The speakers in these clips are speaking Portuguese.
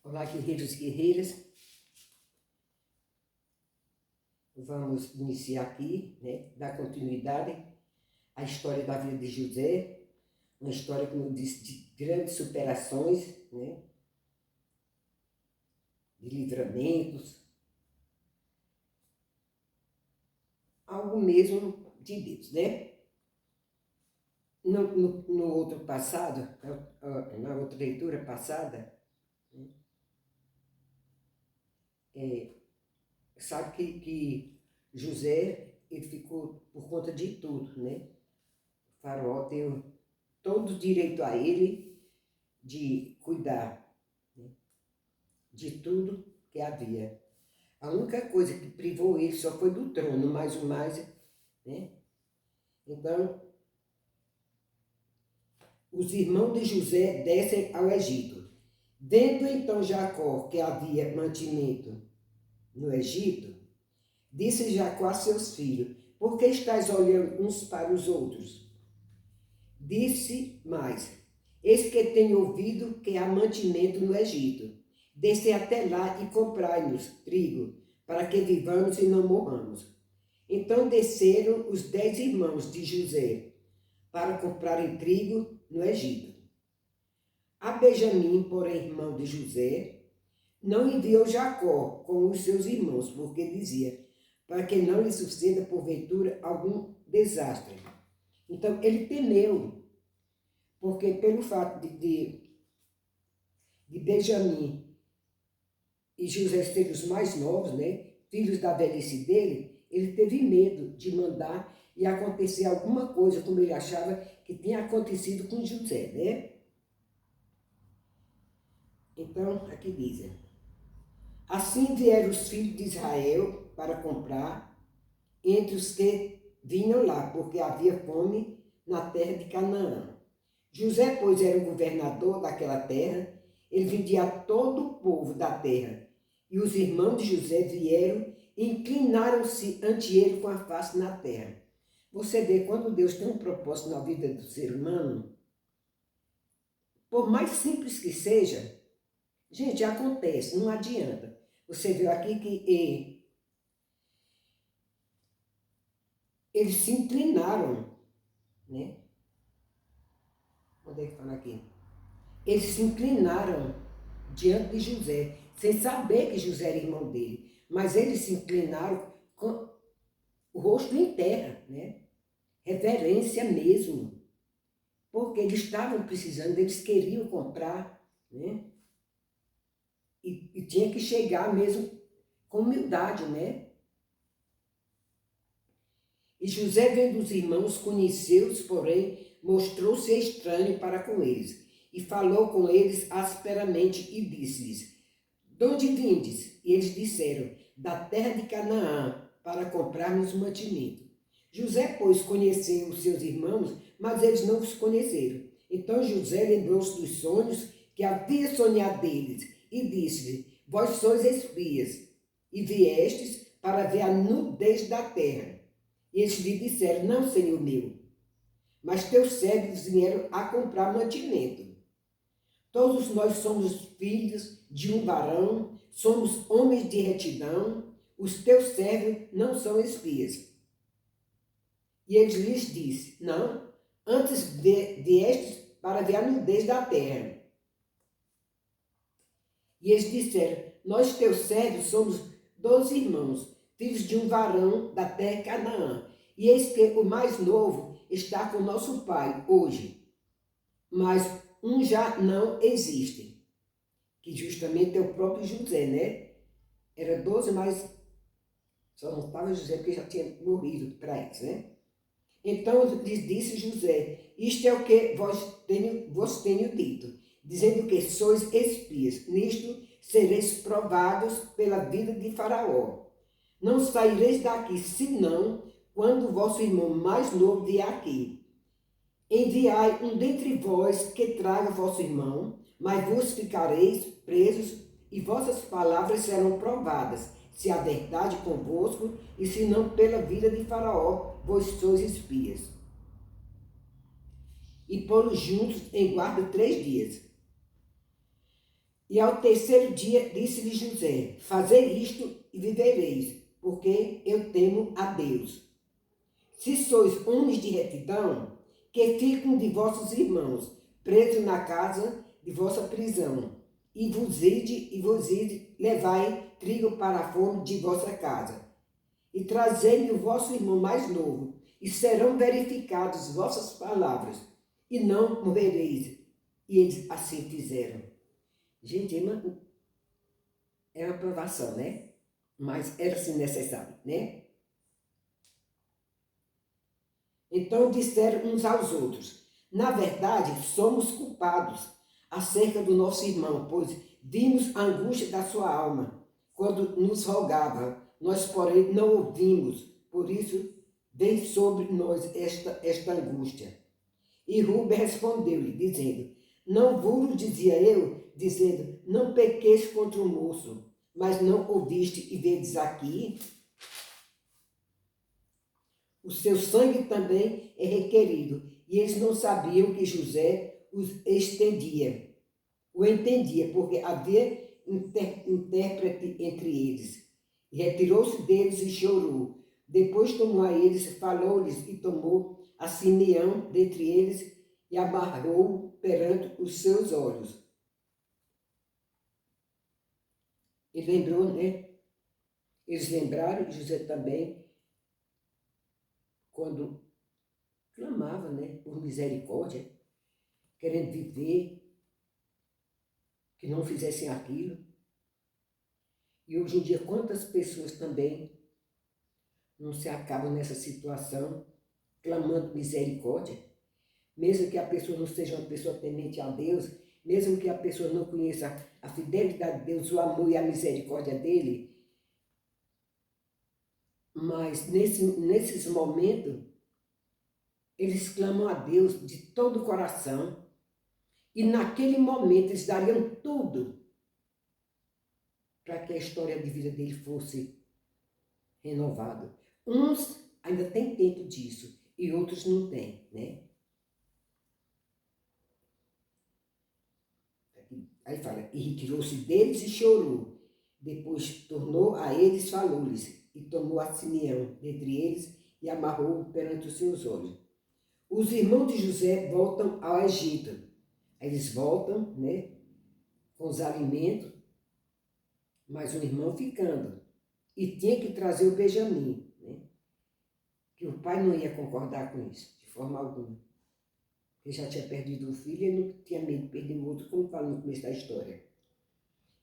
Olá, guerreiros e guerreiras. Vamos iniciar aqui, né, dar continuidade à história da vida de José, uma história, como eu disse, de grandes superações, né, de livramentos, algo mesmo de Deus, né? No outro passado, na outra leitura passada, sabe que José, ele ficou por conta de tudo, né? O faraó deu todo o direito a ele de cuidar, né, de tudo que havia. A única coisa que privou ele só foi do trono, mais o mais, né? Então, os irmãos de José descem ao Egito. Vendo então Jacó que havia mantimento no Egito, disse Jacó a seus filhos: por que estáis olhando uns para os outros? Disse mais: eis que tenho ouvido que há mantimento no Egito. Descei até lá e comprai-nos trigo, para que vivamos e não morramos. Então desceram os 10 irmãos de José para comprarem trigo no Egito. A Benjamim, porém, irmão de José, não enviou Jacó com os seus irmãos, porque dizia, para que não lhe suceda porventura algum desastre. Então ele temeu, porque pelo fato de Benjamim e José serem os mais novos, né, filhos da velhice dele, ele teve medo de mandar e acontecer alguma coisa, como ele achava que tinha acontecido com José, né? Então, aqui diz: assim vieram os filhos de Israel para comprar entre os que vinham lá, porque havia fome na terra de Canaã. José, pois, era o governador daquela terra, ele vendia a todo o povo da terra. E os irmãos de José vieram e inclinaram-se ante ele com a face na terra. Você vê, quando Deus tem um propósito na vida do ser humano, por mais simples que seja, gente, acontece, não adianta. Você viu aqui que eles se inclinaram, né? Onde é que fala aqui? Eles se inclinaram diante de José, sem saber que José era irmão dele. Mas eles se inclinaram com o rosto em terra, né? Reverência mesmo. Porque eles estavam precisando, eles queriam comprar, né? E tinha que chegar mesmo com humildade, né? E José, vendo os irmãos, conheceu-os, porém, mostrou-se estranho para com eles. E falou com eles asperamente e disse-lhes: de onde vindes? E eles disseram: da terra de Canaã, para comprarmos mantimento. José, pois, conheceu os seus irmãos, mas eles não os conheceram. Então José lembrou-se dos sonhos que havia sonhado deles e disse-lhe: vós sois espias, e viestes para ver a nudez da terra. E eles lhe disseram: não, senhor meu, mas teus servos vieram a comprar mantimento. Todos nós somos filhos de um varão, somos homens de retidão, os teus servos não são espias. E eles lhes disse: não, antes viestes para ver a nudez da terra. E eles disseram: nós teus servos somos 12 irmãos, filhos de um varão da terra Canaã. E eis que o mais novo está com nosso pai hoje, mas um já não existe, que justamente é o próprio José, né? Era 12, mas só não estava José porque já tinha morrido para eles, né? Então lhes disse José: isto é o que vos tenho dito, dizendo que sois espias. Nisto sereis provados pela vida de Faraó. Não saireis daqui, senão quando o vosso irmão mais novo vier aqui. Enviai um dentre vós que traga vosso irmão, mas vos ficareis presos, e vossas palavras serão provadas, se há verdade convosco, e se não pela vida de Faraó, vós sois espias. e pô-los juntos em guarda 3 dias. E ao terceiro dia disse-lhe José: fazei isto e vivereis, porque eu temo a Deus. Se sois homens de retidão, que fiquem de vossos irmãos, presos na casa de vossa prisão, e vos ide, levai trigo para a fome de vossa casa, e trazei-me o vosso irmão mais novo, e serão verificadas vossas palavras, e não morrereis. E eles assim fizeram. Gente, é uma provação, né? Mas era-se necessário, né? Então disseram uns aos outros: na verdade, somos culpados acerca do nosso irmão, pois vimos a angústia da sua alma quando nos rogava. Nós, porém, não ouvimos, por isso vem sobre nós esta angústia. E Rubem respondeu-lhe, dizendo: não vos dizia eu, dizendo: não pequeis contra o moço, mas não ouviste e vedes aqui? O seu sangue também é requerido. E eles não sabiam que José o entendia, porque havia intérprete entre eles. E retirou-se deles e chorou. Depois tomou a eles, falou-lhes e tomou a Simeão dentre eles e amarrou-o perante os seus olhos. Ele lembrou, né? Eles lembraram, José também, quando clamava, né, por misericórdia, querendo viver, que não fizessem aquilo. E hoje em dia, quantas pessoas também não se acabam nessa situação, clamando misericórdia, mesmo que a pessoa não seja uma pessoa temente a Deus, mesmo que a pessoa não conheça a fidelidade de Deus, o amor e a misericórdia dele, mas nesses momentos, eles clamam a Deus de todo o coração, e naquele momento eles dariam tudo para que a história de vida dele fosse renovada. Uns ainda têm tempo disso, e outros não têm, né? Aí fala, e retirou-se deles e chorou. Depois tornou a eles, falou-lhes, e tomou a Simeão dentre eles e amarrou-o perante os seus olhos. Os irmãos de José voltam ao Egito. Aí eles voltam, né, com os alimentos, mas o irmão ficando. E tinha que trazer o Benjamim, né? Que o pai não ia concordar com isso, de forma alguma. Ele já tinha perdido um filho e não tinha medo de perder o outro, como fala no começo da história.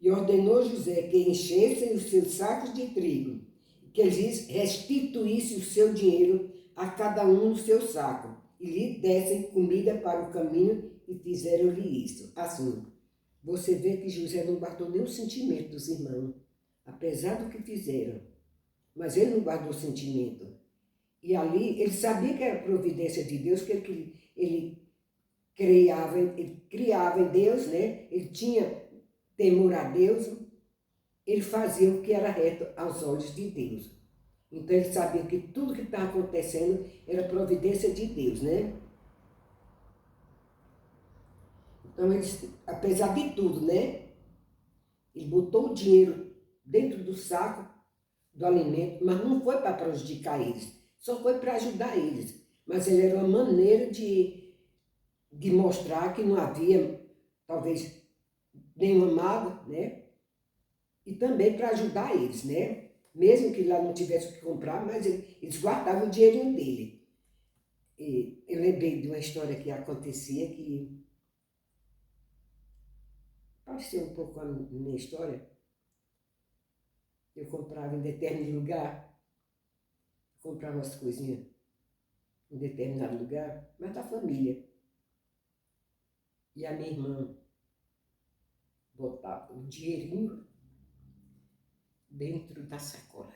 E ordenou José que enchessem os seus sacos de trigo, que eles restituíssem o seu dinheiro a cada um no seu saco, e lhe dessem comida para o caminho, e fizeram-lhe isso. Assim, você vê que José não guardou nenhum sentimento dos irmãos, apesar do que fizeram. Mas ele não guardou sentimento. E ali, ele sabia que era a providência de Deus, que ele criava em Deus, né? Ele tinha temor a Deus, ele fazia o que era reto aos olhos de Deus. Então ele sabia que tudo que estava acontecendo era providência de Deus, né? Então, apesar de tudo, né? Ele botou o dinheiro dentro do saco do alimento, mas não foi para prejudicar eles, só foi para ajudar eles. Mas ele era uma maneira de mostrar que não havia, talvez, nenhuma mágoa, né? E também para ajudar eles, né? Mesmo que lá não tivesse o que comprar, mas eles guardavam o dinheirinho dele. E eu lembrei de uma história que acontecia que pareceu um pouco com a minha história. Eu comprava em determinado lugar, comprava umas coisinhas em determinado lugar, mas da família. E a minha irmã botava o dinheirinho dentro da sacola.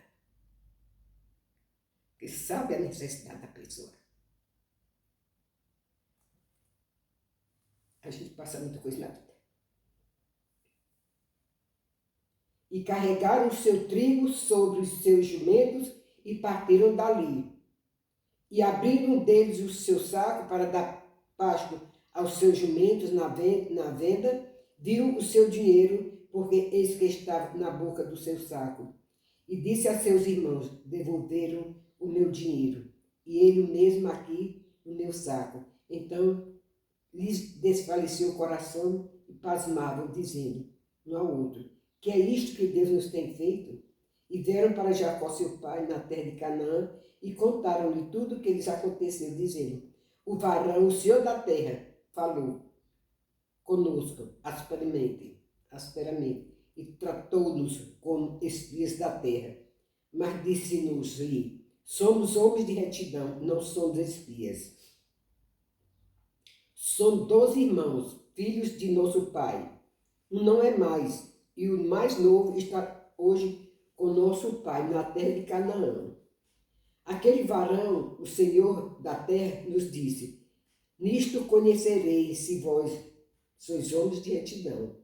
Porque sabe a necessidade da pessoa. A gente passa muita coisa na vida. E carregaram o seu trigo sobre os seus jumentos e partiram dali. E abriram deles o seu saco para dar pasto aos seus jumentos na venda, viu o seu dinheiro, porque eis que estava na boca do seu saco. E disse a seus irmãos, devolveram o meu dinheiro, e ele mesmo aqui no meu saco. Então lhes desfaleceu o coração e pasmavam, dizendo um ao outro, que é isto que Deus nos tem feito? E vieram para Jacó, seu pai, na terra de Canaã, e contaram-lhe tudo o que lhes aconteceu, dizendo, o varão, o Senhor da terra, falou conosco asperamente, e tratou-nos como espias da terra. Mas disse-nos-lhe, somos homens de retidão, não somos espias. Somos 12 irmãos, filhos de nosso pai. Um não é mais, e o mais novo está hoje com nosso pai na terra de Canaã. Aquele varão, o Senhor da terra, nos disse, nisto conhecereis se vós sois homens de retidão.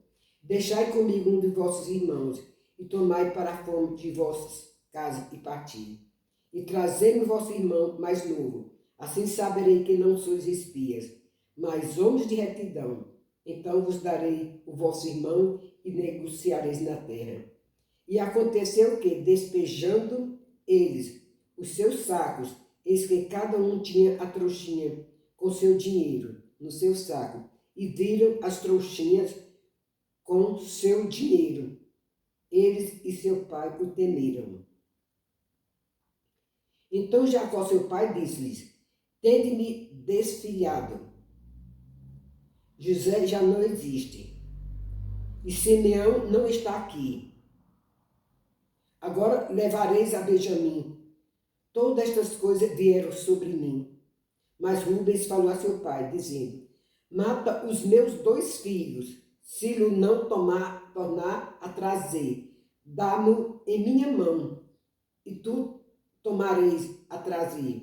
Deixai comigo um de vossos irmãos, e tomai para a fome de vossas casas e parti. E trazei-me vosso irmão mais novo, assim saberei que não sois espias, mas homens de retidão. Então vos darei o vosso irmão e negociareis na terra. E aconteceu que, despejando eles os seus sacos, eis que cada um tinha a trouxinha com seu dinheiro no seu saco, e viram as trouxinhas com seu dinheiro. Eles e seu pai o temeram. Então Jacó, seu pai, disse-lhes, tende-me desfilhado. José já não existe, e Simeão não está aqui. Agora levareis a Benjamim. Todas estas coisas vieram sobre mim. Mas Rubens falou a seu pai, dizendo, mata os meus 2 filhos, se lhe não tornar a trazer. Dá-mo em minha mão, e tu tornareis a trazer.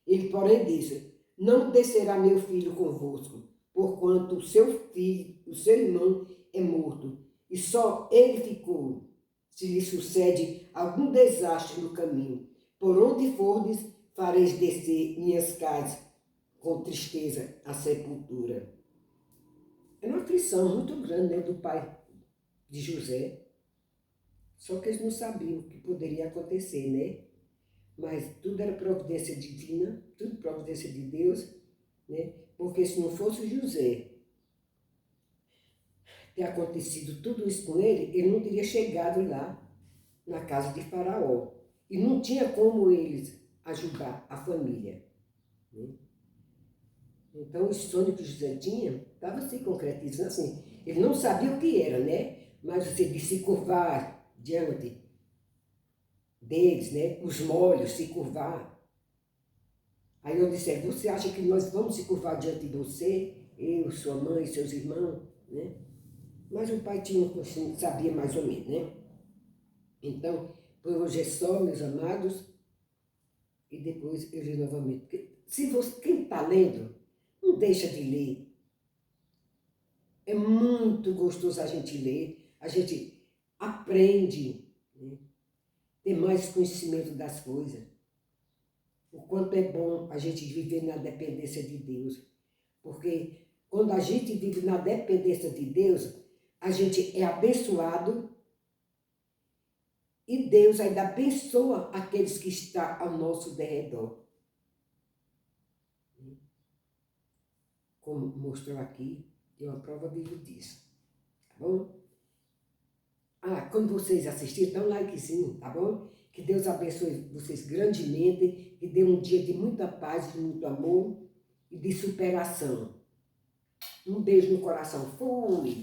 Ele, porém, disse, não descerá meu filho convosco, porquanto o seu irmão é morto, e só ele ficou, se lhe sucede algum desastre no caminho. Por onde fordes, fareis descer minhas casas com tristeza à sepultura. É uma aflição muito grande, né, do pai de José. Só que eles não sabiam o que poderia acontecer, né? Mas tudo era providência divina, tudo providência de Deus, né? Porque se não fosse José ter acontecido tudo isso com ele, ele não teria chegado lá na casa de Faraó. E não tinha como eles ajudar a família, né? Então, o sonho que José tinha estava se concretizando assim. Ele não sabia o que era, né? Mas você de se curvar diante deles, né? Os molhos, se curvar. Aí eu disse, você acha que nós vamos se curvar diante de você? Eu, sua mãe, seus irmãos, né? Mas o pai tinha, sabia mais ou menos, né? Então, por hoje é só, meus amados, e depois eu leio novamente. Porque se você, quem está lendo, não deixa de ler. É muito gostoso a gente ler, a gente aprende, né? Ter mais conhecimento das coisas. O quanto é bom a gente viver na dependência de Deus. Porque quando a gente vive na dependência de Deus, a gente é abençoado e Deus ainda abençoa aqueles que estão ao nosso derredor. Como mostrou aqui, é uma prova viva disso. Tá bom? Quando vocês assistirem, dá um likezinho, tá bom? Que Deus abençoe vocês grandemente, que dê um dia de muita paz, de muito amor e de superação. Um beijo no coração. Fui!